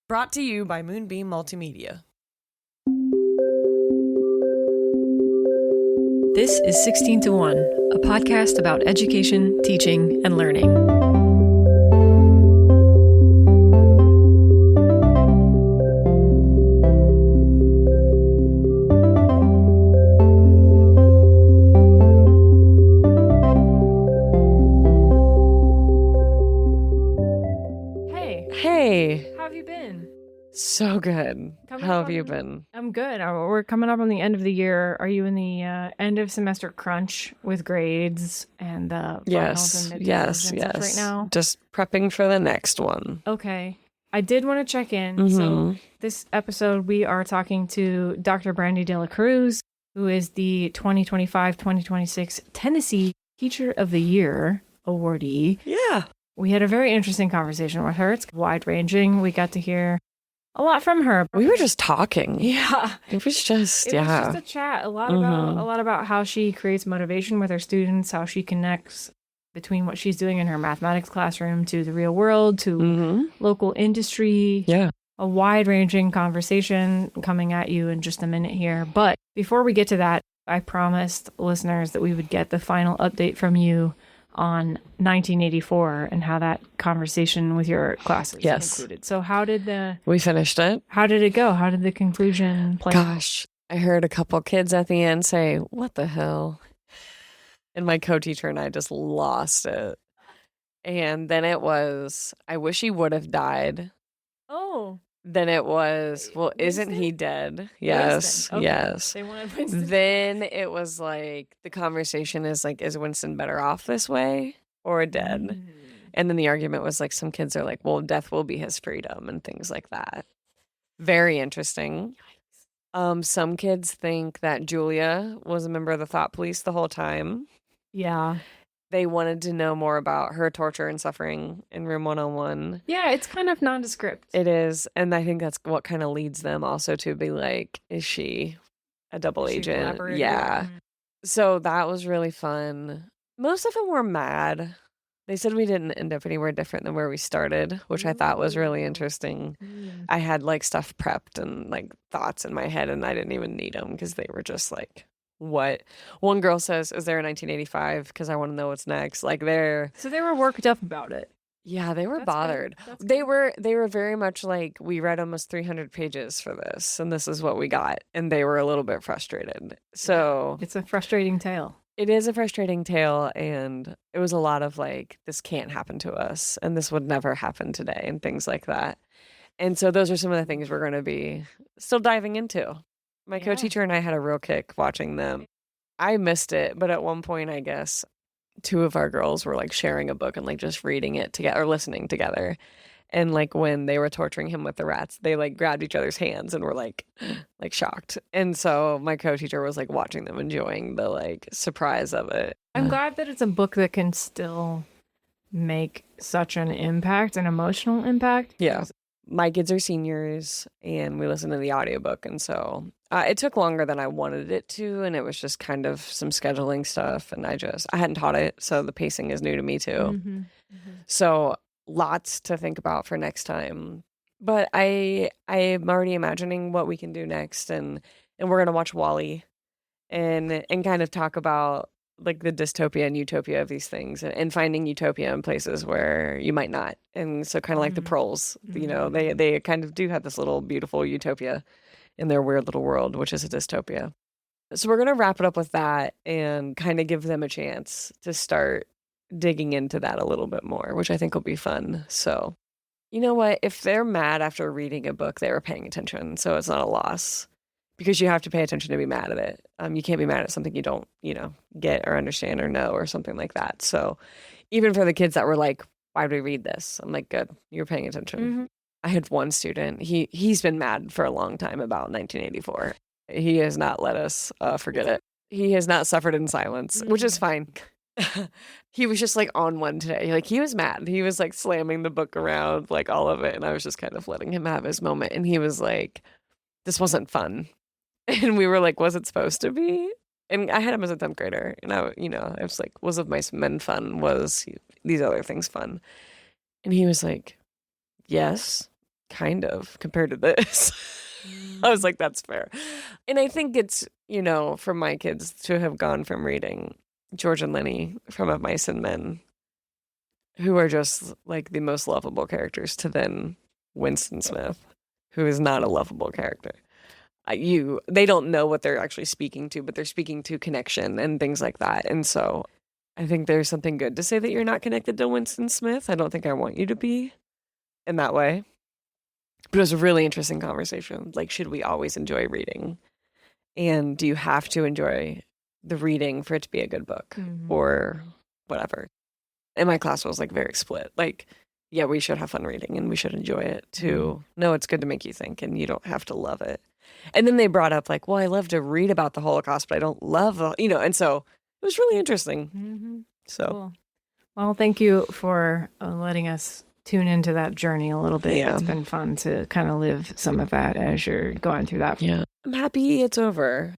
Brought to you by Moonbeam Multimedia. This is 16 to 1, a podcast about education, teaching, and learning. Hey. How have you been? So good. How have you been? I'm good. We're coming up on the end of the year. Are you in the end of semester crunch with grades and finals and midterms and stuff right now? Just prepping for the next one. Okay. I did want to check in. So this episode, we are talking to Dr. Brandi De La Cruz, who is the 2025-2026 Tennessee Teacher of the Year awardee. Yeah. We had a very interesting conversation with her. It's wide-ranging. We got to hear a lot from her. We were just talking. Yeah. It was just a chat. A lot about how she creates motivation with her students, how she connects between what she's doing in her mathematics classroom to the real world, to local industry. Yeah. A wide-ranging conversation coming at you in just a minute here. But before we get to that, I promised listeners that we would get the final update from you on 1984 and how that conversation with your classes concluded. So we finished it. How did it go? How did the conclusion play? Gosh, I heard a couple kids at the end say, "What the hell?" And my co-teacher and I just lost it. And then it was, "I wish he would have died." Oh. Then it was, "Well, isn't he dead?" Yes. Okay. Yes. They wanted Winston. Then it was like, the conversation is like, is Winston better off this way or dead? And then the argument was like, some kids are like, well, death will be his freedom and things like that. Very interesting. Some kids think that Julia was a member of the thought police the whole time. Yeah. They wanted to know more about her torture and suffering in room 101. Yeah, it's kind of nondescript. It is. And I think that's what kind of leads them also to be like, is she a double agent? Yeah. So that was really fun. Most of them were mad. They said we didn't end up anywhere different than where we started, which I thought was really interesting. I had like stuff prepped and like thoughts in my head, and I didn't even need them because they were just like, what? One girl says, "Is there a 1985? Because I want to know what's next." Like So they were worked up about it. Yeah, they were bothered. Good. They were very much like, we read almost 300 pages for this, and this is what we got. And they were a little bit frustrated. So it's a frustrating tale. It is a frustrating tale, and it was a lot of like, this can't happen to us, and this would never happen today, and things like that. And so those are some of the things we're going to be still diving into. My co-teacher and I had a real kick watching them. I missed it, but at one point, I guess, two of our girls were like sharing a book and like just reading it together or listening together. And like when they were torturing him with the rats, they like grabbed each other's hands and were like shocked. And so my co-teacher was like watching them, enjoying the like surprise of it. I'm glad that it's a book that can still make such an impact, an emotional impact. Yeah. My kids are seniors and we listened to the audiobook. And so it took longer than I wanted it to. And it was just kind of some scheduling stuff. And I hadn't taught it. So the pacing is new to me too. So lots to think about for next time. But I am already imagining what we can do next. And we're going to watch WALL-E and kind of talk about like the dystopia and utopia of these things, and finding utopia in places where you might not. And so kind of like the proles, you know, they kind of do have this little beautiful utopia in their weird little world, which is a dystopia. So we're going to wrap it up with that and kind of give them a chance to start digging into that a little bit more, which I think will be fun. So, you know what? If they're mad after reading a book, they were paying attention. So it's not a loss. Because you have to pay attention to be mad at it. You can't be mad at something you don't, get or understand or know or something like that. So even for the kids that were like, why do we read this? I'm like, good, you're paying attention. I had one student, he's been mad for a long time about 1984. He has not let us forget it. He has not suffered in silence, which is fine. He was just like on one today. Like he was mad. He was like slamming the book around, like all of it. And I was just kind of letting him have his moment. And he was like, this wasn't fun. And we were like, was it supposed to be? And I had him as a 10th grader. And I was like, was Of Mice and Men fun? Was these other things fun? And he was like, yes. kind of, compared to this. I was like, that's fair. And I think it's, for my kids to have gone from reading George and Lenny from Of Mice and Men, who are just like the most lovable characters, to then Winston Smith, who is not a lovable character. They don't know what they're actually speaking to, but they're speaking to connection and things like that. And so I think there's something good to say that you're not connected to Winston Smith. I don't think I want you to be in that way. But it was a really interesting conversation. Like, should we always enjoy reading? And do you have to enjoy the reading for it to be a good book or whatever? And my class was like very split. Like, yeah, we should have fun reading and we should enjoy it too. No, it's good to make you think and you don't have to love it. And then they brought up like, well, I love to read about the Holocaust, but I don't love, and so it was really interesting. So, cool. Well, thank you for letting us tune into that journey a little bit. Yeah. It's been fun to kind of live some of that as you're going through that. Yeah. I'm happy it's over.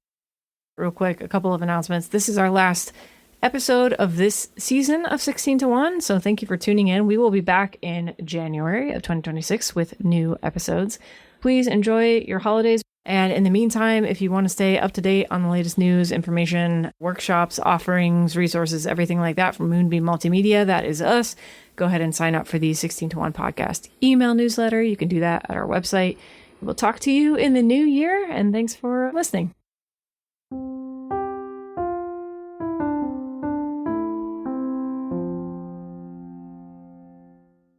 Real quick, a couple of announcements. This is our last episode of this season of 16 to 1. So thank you for tuning in. We will be back in January of 2026 with new episodes. Please enjoy your holidays. And in the meantime, if you want to stay up to date on the latest news, information, workshops, offerings, resources, everything like that from Moonbeam Multimedia, that is us, go ahead and sign up for the 16 to 1 podcast email newsletter. You can do that at our website. We'll talk to you in the new year, and thanks for listening.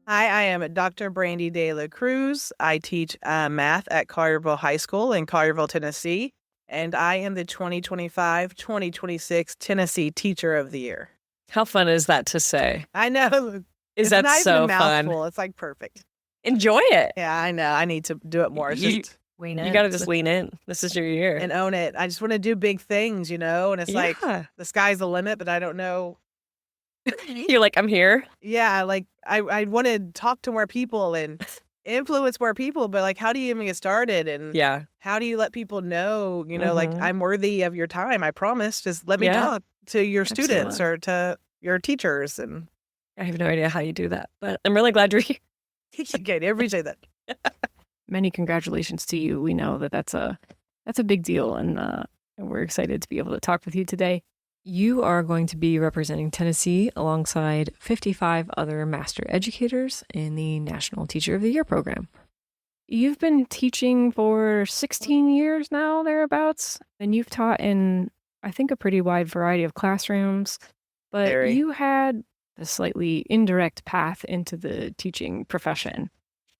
Hi, I am Dr. Brandi De La Cruz. I teach math at Collierville High School in Collierville, Tennessee, and I am the 2025-2026 Tennessee Teacher of the Year. How fun is that to say? I know. Is that so fun? It's like perfect. Enjoy it. Yeah, I know. I need to do it more. You got to just lean in. This is your year. And own it. I just want to do big things, and it's like the sky's the limit, but I don't know. You're like, I'm here. Yeah, like I want to talk to more people and influence more people, but like, how do you even get started? And how do you let people know, like, I'm worthy of your time? I promise. Just let me talk to your students or to your teachers. And I have no idea how you do that, but I'm really glad you're here. Okay, everybody say that. Many congratulations to you. We know that's a big deal, and we're excited to be able to talk with you today. You are going to be representing Tennessee alongside 55 other master educators in the National Teacher of the Year program. You've been teaching for 16 years now, thereabouts, and you've taught in, I think, a pretty wide variety of classrooms, but you had a slightly indirect path into the teaching profession.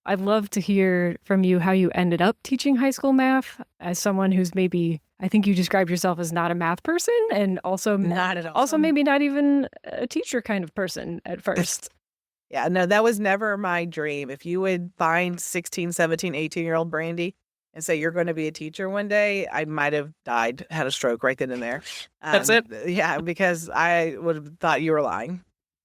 I'd love to hear from you how you ended up teaching high school math as someone who's maybe, I think you described yourself as not a math person, and also not at all. Also maybe not even a teacher kind of person at first. Yeah, no, that was never my dream. If you would find 16, 17, 18-year-old Brandi and say you're going to be a teacher one day, I might have died, had a stroke right then and there. That's it? Yeah, because I would have thought you were lying.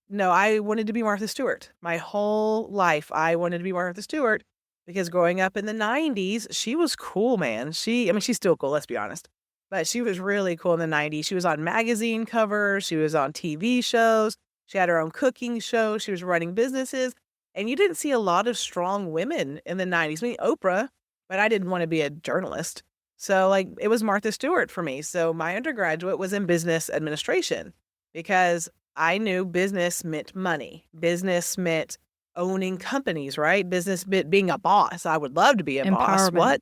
No, I wanted to be Martha Stewart. My whole life, I wanted to be Martha Stewart because growing up in the 90s, she was cool, man. She's still cool, let's be honest. But she was really cool in the 90s. She was on magazine covers. She was on TV shows. She had her own cooking show. She was running businesses. And you didn't see a lot of strong women in the 90s. I mean, Oprah, but I didn't want to be a journalist. So, it was Martha Stewart for me. So my undergraduate was in business administration because I knew business meant money. Business meant owning companies, right? Business meant being a boss. I would love to be a boss. What?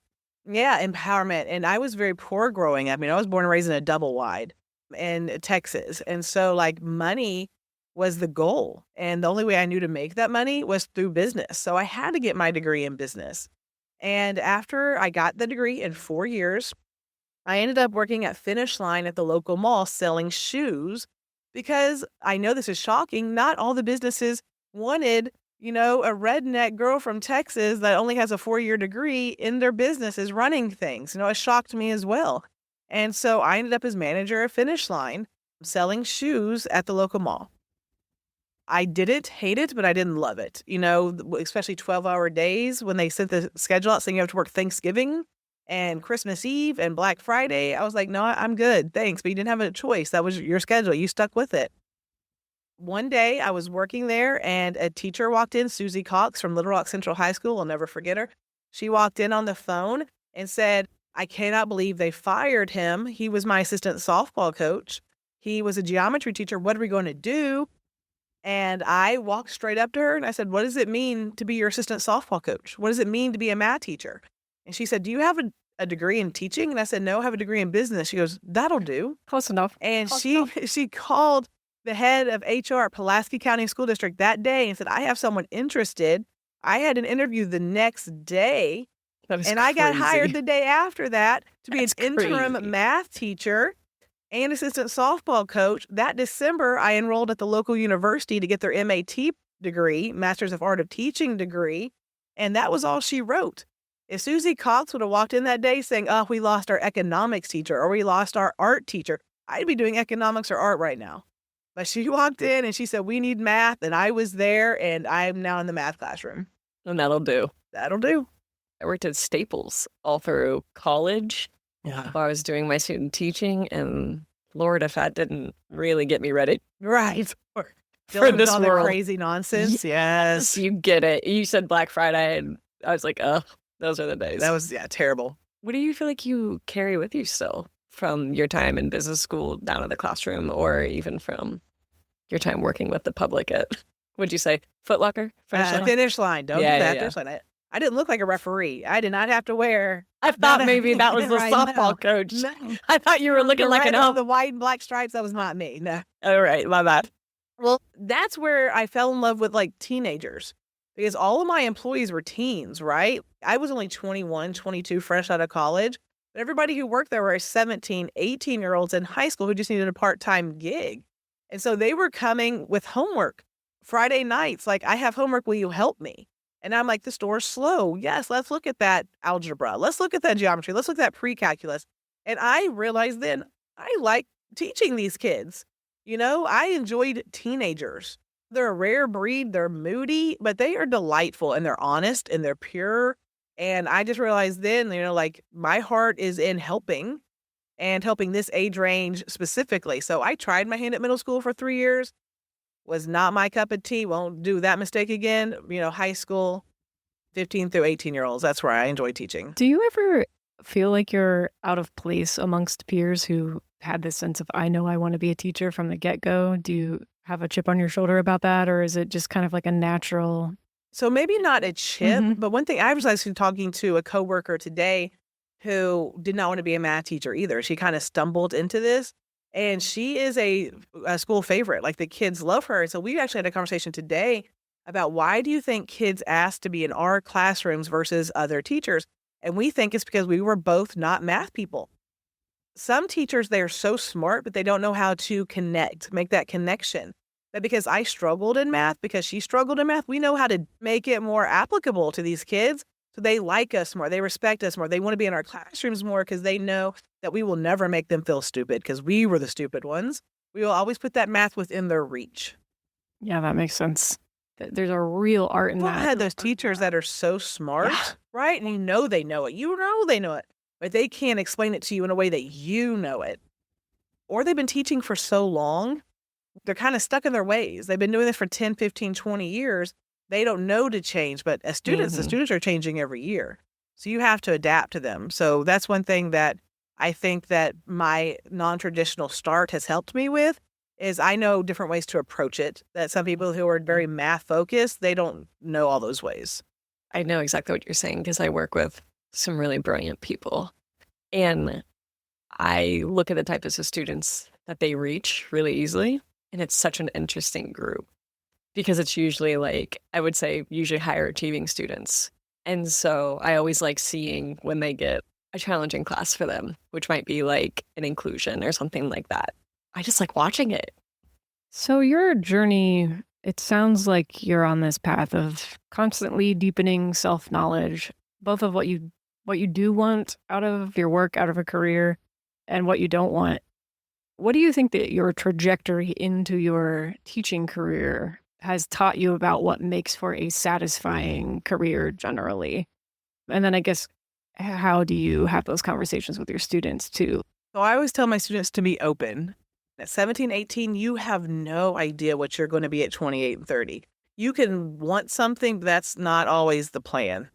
Yeah, empowerment. And I was very poor growing up. I was born and raised in a double wide in Texas. And so money was the goal. And the only way I knew to make that money was through business. So I had to get my degree in business. And after I got the degree in 4 years, I ended up working at Finish Line at the local mall selling shoes. Because I know this is shocking, not all the businesses wanted, a redneck girl from Texas that only has a 4-year degree in their businesses running things. It shocked me as well. And so I ended up as manager at Finish Line selling shoes at the local mall. I didn't hate it, but I didn't love it. Especially 12-hour days when they sent the schedule out saying you have to work Thanksgiving and Christmas Eve and Black Friday. I was like, no, I'm good. Thanks. But you didn't have a choice. That was your schedule. You stuck with it. One day I was working there and a teacher walked in, Susie Cox from Little Rock Central High School. I'll never forget her. She walked in on the phone and said, I cannot believe they fired him. He was my assistant softball coach. He was a geometry teacher. What are we going to do? And I walked straight up to her and I said, what does it mean to be your assistant softball coach? What does it mean to be a math teacher? And she said, do you have a degree in teaching? And I said, no, I have a degree in business. She goes, that'll do. Close enough. And she called the head of HR at Pulaski County School District that day and said, I have someone interested. I had an interview the next day. And I got hired the day after that to be an interim math teacher and assistant softball coach. That December, I enrolled at the local university to get their MAT degree, Master's of Art of Teaching degree. And that was all she wrote. If Susie Cox would have walked in that day saying, oh, we lost our economics teacher or we lost our art teacher, I'd be doing economics or art right now. But she walked in and she said, we need math. And I was there and I'm now in the math classroom. And that'll do. That'll do. I worked at Staples all through college while I was doing my student teaching. And Lord, if that didn't really get me ready. Right. For this all world. The crazy nonsense. Yes. You get it. You said Black Friday and I was like, oh, those are the days. That was, terrible. What do you feel like you carry with you still from your time in business school down to the classroom or even from your time working with the public at, what'd you say, Foot Locker? Finish line. Don't do that. Finish line. I didn't look like a referee. I did not have to wear. I thought maybe that was the softball coach. No. I thought you were looking like an elf. The white and black stripes, that was not me. No. All right, my bad. Well, that's where I fell in love with like teenagers because all of my employees were teens, right? I was only 21, 22, fresh out of college. But everybody who worked there were 17, 18-year-olds in high school who just needed a part-time gig. And so they were coming with homework Friday nights. Like, I have homework. Will you help me? And I'm like, the store's slow. Yes, let's look at that algebra. Let's look at that geometry. Let's look at that pre-calculus. And I realized then I like teaching these kids. You know, I enjoyed teenagers. They're a rare breed. They're moody, but they are delightful and they're honest and they're pure. And I just realized then, you know, like my heart is in helping and helping this age range specifically. So I tried my hand at middle school for 3 years. Was not my cup of tea. Won't do that mistake again. You know, high school, 15 through 18-year-olds. That's where I enjoy teaching. Do you ever feel like you're out of place amongst peers who had this sense of, I know I want to be a teacher from the get-go? Do you have a chip on your shoulder about that? Or is it just kind of like a natural? So maybe not a chip, but one thing I was actually talking to a coworker today who did not want to be a math teacher either. She kind of stumbled into this. And she is a school favorite. Like the kids love her. So we actually had a conversation today about why do you think kids ask to be in our classrooms versus other teachers? And we think it's because we were both not math people. Some teachers, they are so smart, but they don't know how to connect, make that connection. But because I struggled in math, because she struggled in math, we know how to make it more applicable to these kids. So they like us more. They respect us more. They want to be in our classrooms more because they know that we will never make them feel stupid because we were the stupid ones. We will always put that math within their reach. Yeah, that makes sense. There's a real art in that. I had those teachers that are so smart, right? And you know they know it. You know they know it. But they can't explain it to you in a way that you know it. Or they've been teaching for so long, they're kind of stuck in their ways. They've been doing this for 10, 15, 20 years. They don't know to change, but as students, the students are changing every year. So you have to adapt to them. So that's one thing that I think that my non-traditional start has helped me with is I know different ways to approach it, that some people who are very math focused, they don't know all those ways. I know exactly what you're saying because I work with some really brilliant people. And I look at the types of students that they reach really easily. And it's such an interesting group. Because it's usually like, I would say, usually higher achieving students. And so I always like seeing when they get a challenging class for them, which might be like an inclusion or something like that. I just like watching it. So your journey, it sounds like you're on this path of constantly deepening self-knowledge, both of what you do want out of your work, out of a career, and what you don't want. What do you think that your trajectory into your teaching career has taught you about what makes for a satisfying career generally? And then I guess, how do you have those conversations with your students too? So I always tell my students to be open. At 17, 18, you have no idea what you're going to be at 28 and 30. You can want something, but that's not always the plan.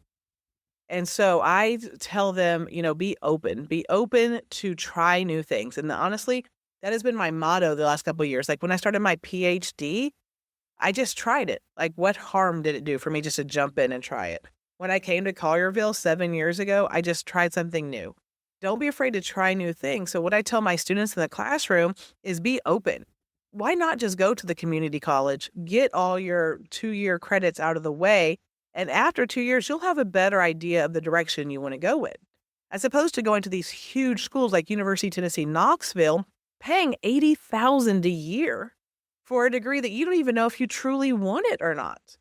And so I tell them, be open to try new things. And honestly, that has been my motto the last couple of years. Like when I started my PhD, I just tried it. Like what harm did it do for me just to jump in and try it? When I came to Collierville 7 years ago, I just tried something new. Don't be afraid to try new things. So what I tell my students in the classroom is be open. Why not just go to the community college, get all your 2-year credits out of the way, and after 2 years, you'll have a better idea of the direction you want to go in. As opposed to going to these huge schools like University of Tennessee, Knoxville, paying $80,000 a year for a degree that you don't even know if you truly want it or not.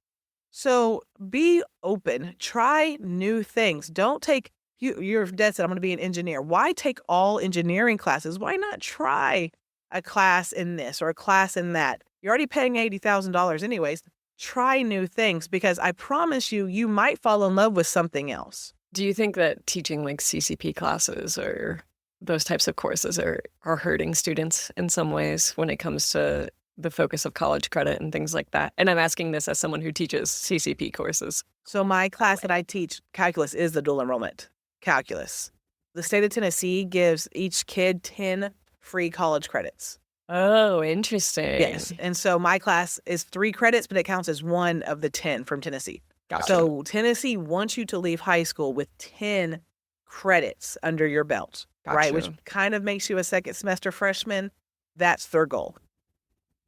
So be open, try new things. Don't take, you're dead set, I'm going to be an engineer. Why take all engineering classes? Why not try a class in this or a class in that? You're already paying $80,000 anyways. Try new things because I promise you, you might fall in love with something else. Do you think that teaching like CCP classes or those types of courses are hurting students in some ways when it comes to the focus of college credit and things like that? And I'm asking this as someone who teaches CCP courses. So my class that I teach, calculus, is the dual enrollment calculus. The state of Tennessee gives each kid 10 free college credits. Oh, interesting. Yes. And so my class is 3 credits, but it counts as one of the 10 from Tennessee. Gotcha. So Tennessee wants you to leave high school with 10 credits under your belt, right? Which kind of makes you a second semester freshman. That's their goal.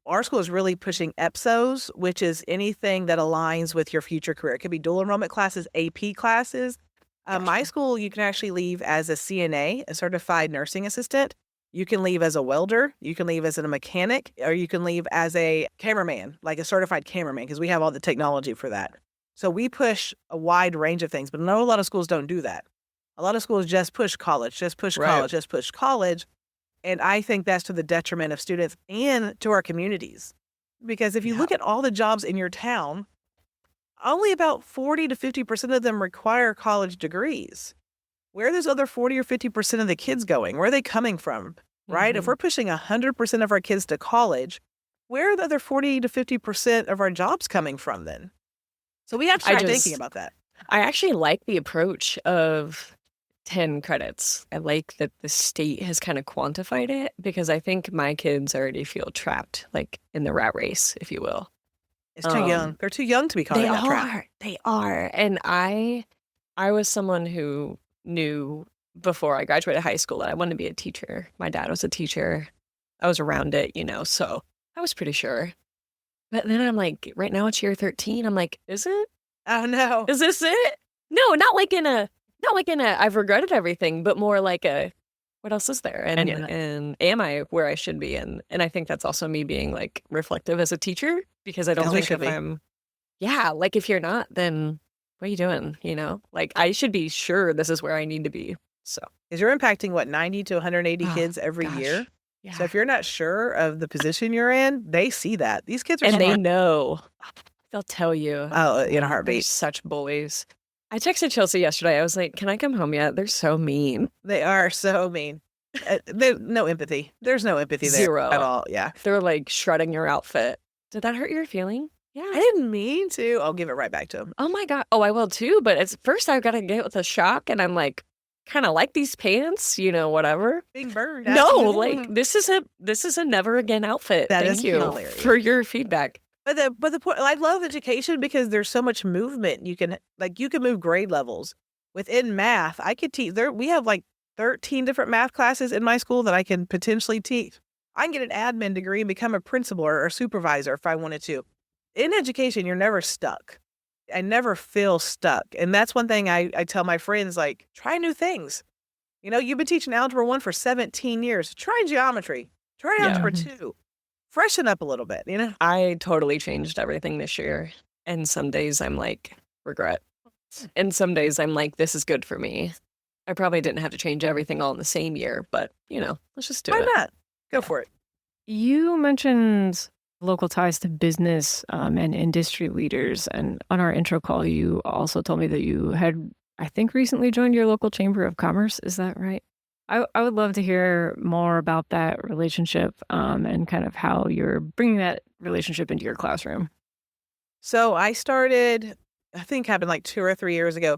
Our school is really pushing EPSOs, which is anything that aligns with your future career. It could be dual enrollment classes, AP classes. My school, you can actually leave as a CNA, a certified nursing assistant. You can leave as a welder, you can leave as a mechanic, or you can leave as a cameraman, like a certified cameraman, because we have all the technology for that. So we push a wide range of things, but no, a lot of schools don't do that. A lot of schools just push college, just push college, just push college. And I think that's to the detriment of students and to our communities. Because if you look at all the jobs in your town, only about 40 to 50% of them require college degrees. Where are those other 40 or 50% of the kids going? Where are they coming from, right? If we're pushing 100% of our kids to college, where are the other 40 to 50% of our jobs coming from then? So we have to start thinking about that. I actually like the approach of 10 credits. I like that the state has kind of quantified it because I think my kids already feel trapped, like in the rat race, if you will. It's too young. They're too young to be caught in that trap. They are. And I was someone who knew before I graduated high school that I wanted to be a teacher. My dad was a teacher. I was around it, so I was pretty sure. But then I'm like, right now it's year 13. I'm like, is it? Oh no. Is this it? No, not like in a I've regretted everything, but more like a what else is there? And am I where I should be? And I think that's also me being like reflective as a teacher because I don't think if I'm like if you're not, then what are you doing? Like I should be sure this is where I need to be. So because you're impacting 90 to 180 kids every year. Yeah. So if you're not sure of the position you're in, they see that. These kids are smart. They know. They'll tell you. Oh, in a heartbeat. They're such bullies. I texted Chelsea yesterday. I was like, can I come home yet? They're so mean. They are so mean. No empathy. There's no empathy there. Zero. At all. Yeah. They're like shredding your outfit. Did that hurt your feeling? Yeah. I didn't mean to. I'll give it right back to them. Oh my God. Oh, I will too. But at first I've got to get with a shock and I'm like, kind of like these pants, whatever. Being burned. No, like this is a never again outfit. Thank you hilarious. For your feedback. But the point, I love education because there's so much movement. You can move grade levels within math. I could teach there. We have like 13 different math classes in my school that I can potentially teach. I can get an admin degree and become a principal or a supervisor if I wanted to. In education, you're never stuck. I never feel stuck. And that's one thing I tell my friends, like, try new things. You've been teaching Algebra 1 for 17 years. Try geometry. Try Algebra 2. Freshen up a little bit, I totally changed everything this year. And some days I'm like, regret. And some days I'm like, this is good for me. I probably didn't have to change everything all in the same year, but, let's just do it. Why not? Go for it. You mentioned local ties to business and industry leaders. And on our intro call, you also told me that you had, I think, recently joined your local chamber of commerce. Is that right? I would love to hear more about that relationship and kind of how you're bringing that relationship into your classroom. So I started, I think happened like 2 or 3 years ago.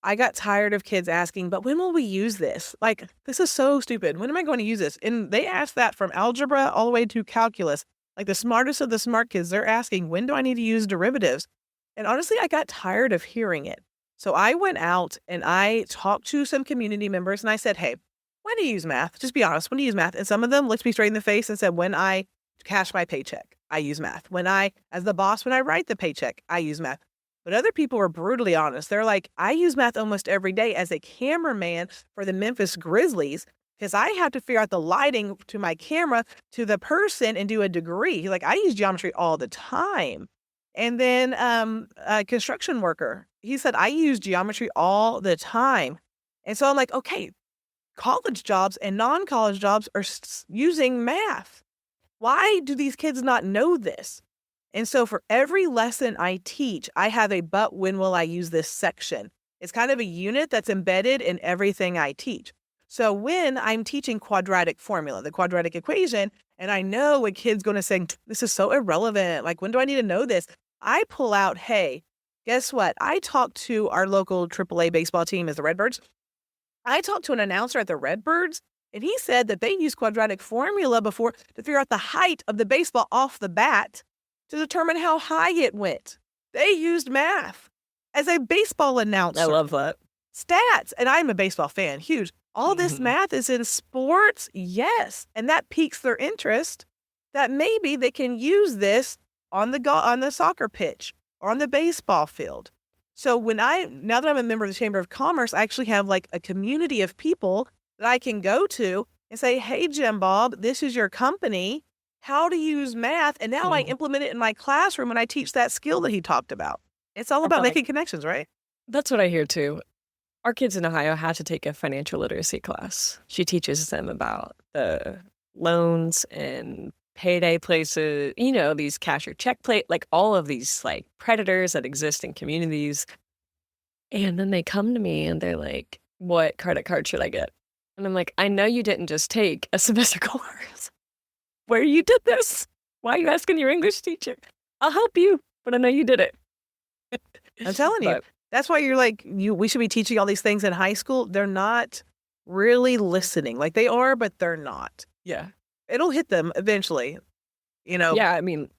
I got tired of kids asking, but when will we use this? Like, this is so stupid. When am I going to use this? And they asked that from algebra all the way to calculus. Like the smartest of the smart kids, they're asking, when do I need to use derivatives? And honestly, I got tired of hearing it. So I went out and I talked to some community members and I said, hey, when do you use math? Just be honest. When do you use math? And some of them looked me straight in the face and said, when I cash my paycheck, I use math. When I, as the boss, when I write the paycheck, I use math. But other people were brutally honest. They're like, I use math almost every day as a cameraman for the Memphis Grizzlies because I have to figure out the lighting to my camera to the person and do a degree. Like, I use geometry all the time. And then a construction worker, he said, I use geometry all the time. And so I'm like, okay, college jobs and non-college jobs are using math. Why do these kids not know this? And so for every lesson I teach, I have a but when will I use this section. It's kind of a unit that's embedded in everything I teach. So when I'm teaching quadratic formula, the quadratic equation, and I know a kid's going to say, this is so irrelevant. Like, when do I need to know this? I pull out, hey, guess what? I talked to our local AAA baseball team as the Redbirds. I talked to an announcer at the Redbirds, and he said that they used quadratic formula before to figure out the height of the baseball off the bat to determine how high it went. They used math as a baseball announcer. I love that. Stats. And I'm a baseball fan, huge. All this math is in sports, yes. And that piques their interest that maybe they can use this on the soccer pitch or on the baseball field. So now that I'm a member of the Chamber of Commerce, I actually have like a community of people that I can go to and say, hey, Jim Bob, this is your company. How to use math. And now I implement it in my classroom and I teach that skill that he talked about. It's all about making connections, right? That's what I hear too. Our kids in Ohio had to take a financial literacy class. She teaches them about the loans and payday places, these cash or check plate, like all of these like predators that exist in communities. And then they come to me and they're like, what credit card should I get? And I'm like, I know you didn't just take a semester course. Where you did this? Why are you asking your English teacher? I'll help you, but I know you did it. I'm telling you. That's why you're like, we should be teaching all these things in high school. They're not really listening. Like they are, but they're not. Yeah. It'll hit them eventually, Yeah, I mean,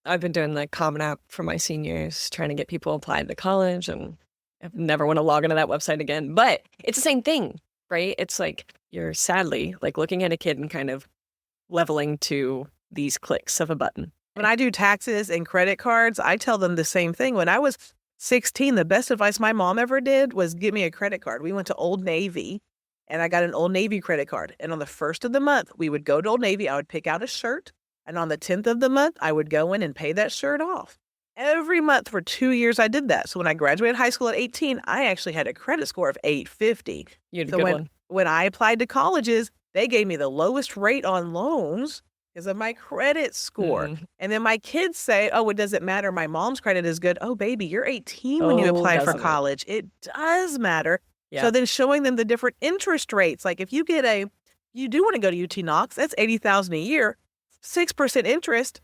I've been doing the Common App for my seniors, trying to get people applied to college, and I never want to log into that website again. But it's the same thing, right? It's like you're sadly like looking at a kid and kind of leveling to these clicks of a button. When I do taxes and credit cards, I tell them the same thing. When I was 16, the best advice my mom ever did was give me a credit card. We went to Old Navy and I got an Old Navy credit card. And on the first of the month, we would go to Old Navy. I would pick out a shirt. And on the 10th of the month, I would go in and pay that shirt off. Every month for 2 years, I did that. So when I graduated high school at 18, I actually had a credit score of 850. You had a good one. When I applied to colleges, they gave me the lowest rate on loans because of my credit score. And then my kids say, oh, it doesn't matter. My mom's credit is good. Oh, baby, you're 18 when you apply for college. It does matter. Yeah. So then showing them the different interest rates. Like if you do want to go to UT Knox, that's $80,000 a year. 6% interest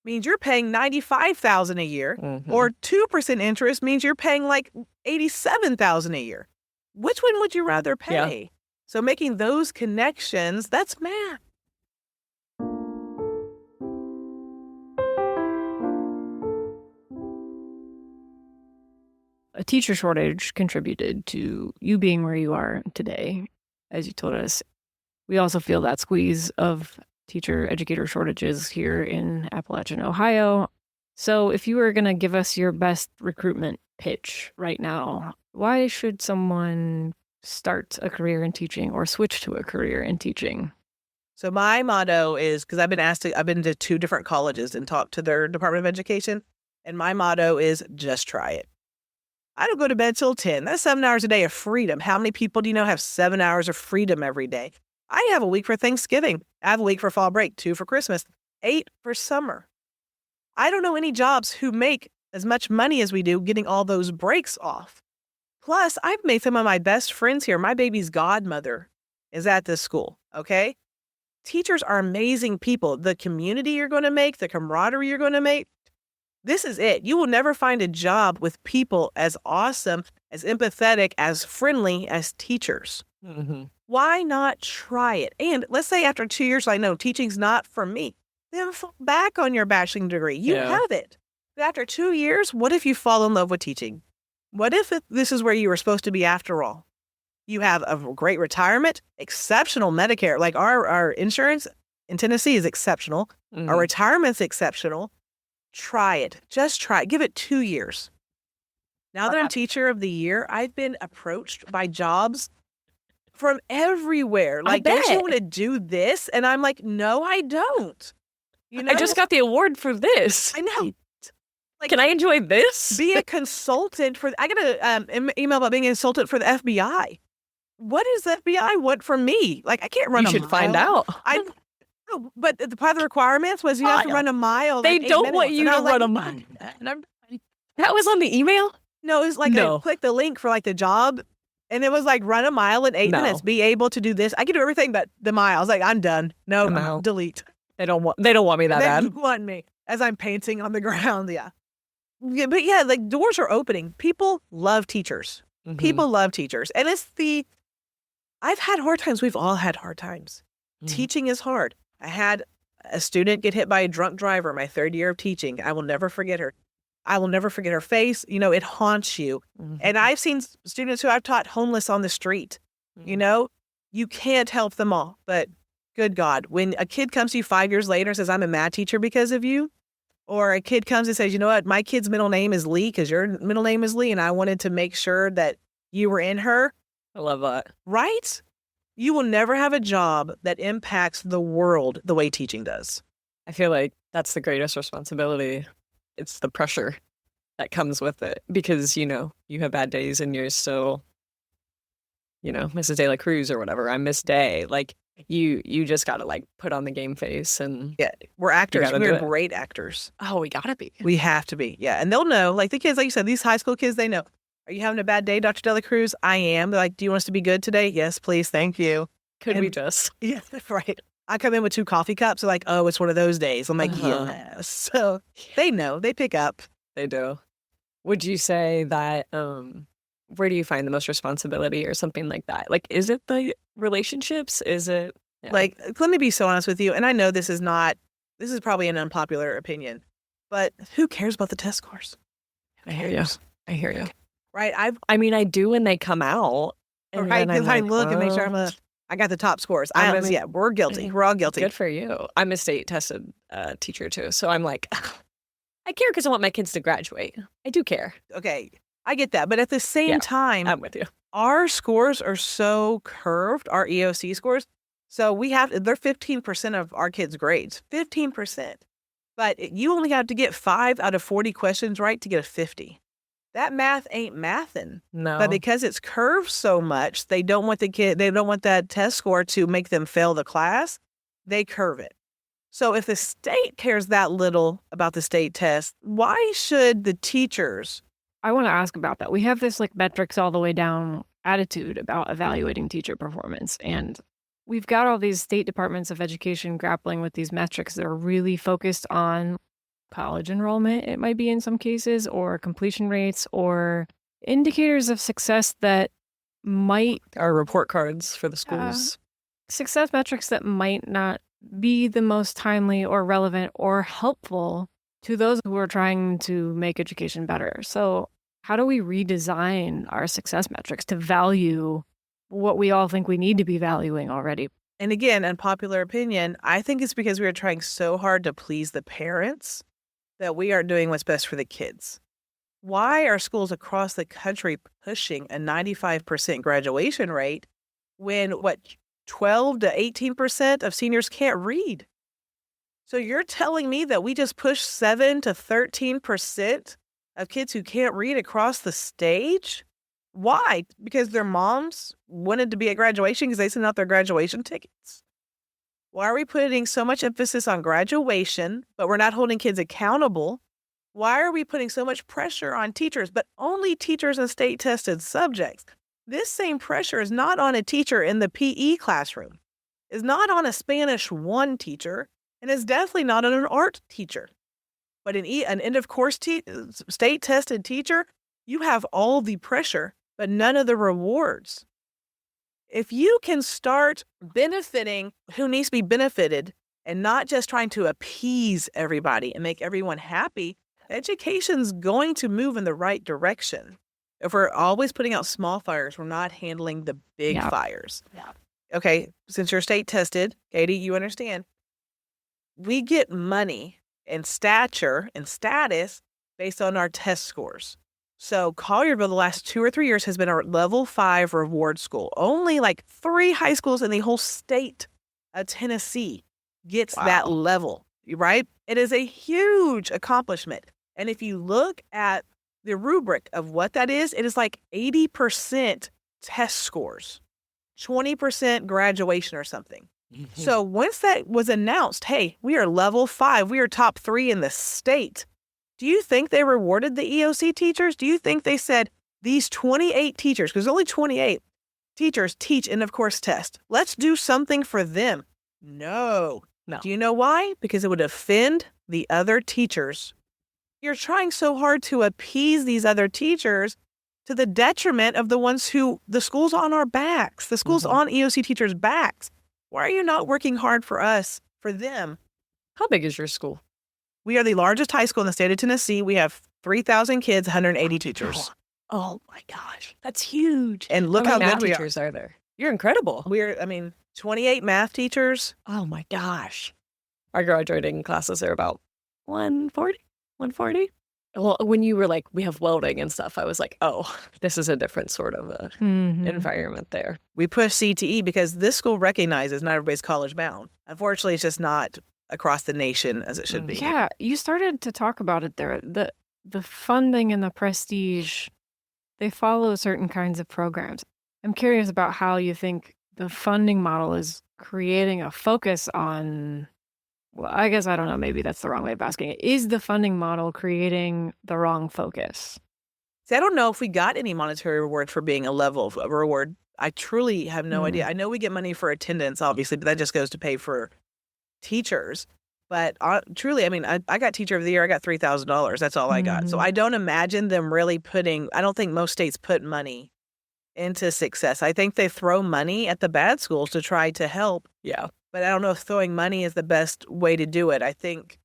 means you're paying $95,000 a year, or 2% interest means you're paying like $87,000 a year. Which one would you rather pay? Yeah. So making those connections, that's math. A teacher shortage contributed to you being where you are today, as you told us. We also feel that squeeze of teacher educator shortages here in Appalachian, Ohio. So if you were going to give us your best recruitment pitch right now, why should someone start a career in teaching or switch to a career in teaching? So my motto is, because I've been to 2 different colleges and talked to their Department of Education, and my motto is just try it. I don't go to bed till 10. That's 7 hours a day of freedom. How many people do you know have 7 hours of freedom every day? I have a week for Thanksgiving. I have a week for fall break, 2 for Christmas, 8 for summer. I don't know any jobs who make as much money as we do getting all those breaks off. Plus, I've made some of my best friends here. My baby's godmother is at this school, okay? Teachers are amazing people. The community you're going to make, the camaraderie you're going to make, this is it. You will never find a job with people as awesome, as empathetic, as friendly as teachers. Mm-hmm. Why not try it? And let's say after 2 years, I know teaching's not for me. Then fall back on your bachelor's degree. You have it. But after 2 years, what if you fall in love with teaching? What if this is where you were supposed to be after all? You have a great retirement, exceptional Medicare. Like our insurance in Tennessee is exceptional. Mm-hmm. Our retirement's exceptional. Try it. Just try it. Give it 2 years. Now that I'm teacher of the year, I've been approached by jobs from everywhere. Like, don't you want to do this? And I'm like, no, I don't. You know, I just got the award for this. I know. Like, can I enjoy this? Be a consultant for. I got an email about being a consultant for the FBI. What does the FBI want from me? Like, I can't run. You should find out. But the part of the requirements was you have to run a mile. They don't want you to run a mile. That was on the email? No, it was like I clicked the link for like the job, and it was like run a mile in 8 minutes. Be able to do this. I can do everything but the mile. I was like, I'm done. No, delete. They don't want me that bad. They want me as I'm panting on the ground. Yeah, but yeah, like doors are opening. People love teachers. Mm-hmm. People love teachers, and I've had hard times. We've all had hard times. Mm-hmm. Teaching is hard. I had a student get hit by a drunk driver my 3rd year of teaching. I will never forget her. I will never forget her face. You know, it haunts you. Mm-hmm. And I've seen students who I've taught homeless on the street. Mm-hmm. You know, you can't help them all. But good God, when a kid comes to you 5 years later and says, I'm a math teacher because of you, or a kid comes and says, you know what, my kid's middle name is Lee because your middle name is Lee, and I wanted to make sure that you were in her. I love that. Right? You will never have a job that impacts the world the way teaching does. I feel like that's the greatest responsibility. It's the pressure that comes with it because, you know, you have bad days and you're still, you know, Mrs. De La Cruz or whatever. I'm Miss Day. Like, you just got to, like, put on the game face and... Yeah, we're actors. We're great actors. Oh, we got to be. We have to be. Yeah, and they'll know. Like, the kids, like you said, these high school kids, they know. Are you having a bad day, Dr. De La Cruz? I am. They're like, do you want us to be good today? Yes, please. Thank you. Could we just? Yeah, right. I come in with 2 coffee cups. They're like, oh, it's one of those days. I'm like, yes. So they know. They pick up. They do. Would you say that, where do you find the most responsibility or something like that? Like, is it the relationships? Is it? Yeah. Like, let me be so honest with you. And I know this is probably an unpopular opinion, but who cares about the test scores? I hear you. Right. I mean, I do when they come out. And right. Because I look and make sure I got the top scores. We're guilty. We're all guilty. Good for you. I'm a state tested teacher too. So I'm like, I care because I want my kids to graduate. I do care. Okay. I get that. But at the same time, I'm with you. Our scores are so curved, our EOC scores. So they're 15% of our kids' grades. 15%. But you only have to get 5 out of 40 questions right to get a 50. That math ain't mathin'. No. But because it's curved so much, they don't want that test score to make them fail the class. They curve it. So if the state cares that little about the state test, why should the teachers? I want to ask about that. We have this like metrics all the way down attitude about evaluating teacher performance. And we've got all these state departments of education grappling with these metrics that are really focused on college enrollment, it might be in some cases, or completion rates, or indicators of success that might... Our report cards for the schools. Success metrics that might not be the most timely or relevant or helpful to those who are trying to make education better. So how do we redesign our success metrics to value what we all think we need to be valuing already? And again, unpopular opinion, I think it's because we are trying so hard to please the parents that we aren't doing what's best for the kids. Why are schools across the country pushing a 95% graduation rate when 12 to 18% of seniors can't read? So you're telling me that we just push 7 to 13% of kids who can't read across the stage? Why? Because their moms wanted to be at graduation because they sent out their graduation tickets? Why are we putting so much emphasis on graduation, but we're not holding kids accountable? Why are we putting so much pressure on teachers, but only teachers in state-tested subjects? This same pressure is not on a teacher in the PE classroom, is not on a Spanish 1 teacher, and is definitely not on an art teacher. But an end of course state tested teacher, you have all the pressure, but none of the rewards. If you can start benefiting who needs to be benefited and not just trying to appease everybody and make everyone happy, education's going to move in the right direction. If we're always putting out small fires, we're not handling the big fires. Yeah. Okay, since you're state tested, Katie, you understand, we get money and stature and status based on our test scores. So Collierville the last 2 or 3 years has been a level 5 reward school. Only like 3 high schools in the whole state of Tennessee gets that level, right? It is a huge accomplishment. And if you look at the rubric of what that is, it is like 80% test scores, 20% graduation or something. So once that was announced, hey, we are level 5, we are top 3 in the state. Do you think they rewarded the EOC teachers? Do you think they said these 28 teachers, because only 28 teachers teach end of course test, let's do something for them? No. Do you know why? Because it would offend the other teachers. You're trying so hard to appease these other teachers to the detriment of the ones who the school's on our backs. The school's on EOC teachers' backs. Why are you not working hard for us, for them? How big is your school? We are the largest high school in the state of Tennessee. We have 3,000 kids, 180 teachers. Oh my gosh, that's huge. And look how many good we are. teachers are there? You're incredible. 28 math teachers. Oh my gosh. Our graduating classes are about 140, 140. Well, when you were like, we have welding and stuff, I was like, oh, this is a different sort of environment there. We push CTE because this school recognizes not everybody's college bound. Unfortunately, it's just not across the nation as it should be. Yeah, you started to talk about it there. The funding and the prestige, they follow certain kinds of programs. I'm curious about how you think the funding model is creating a focus on, well, I guess I don't know, maybe that's the wrong way of asking it. Is the funding model creating the wrong focus? See, I don't know if we got any monetary reward for being a level of a reward. I truly have no idea. I know we get money for attendance, obviously, but that just goes to pay for teachers. But truly, I mean, I got teacher of the year. I got $3,000. That's all I got. So I don't imagine them really I don't think most states put money into success. I think they throw money at the bad schools to try to help. Yeah. But I don't know if throwing money is the best way to do it. I think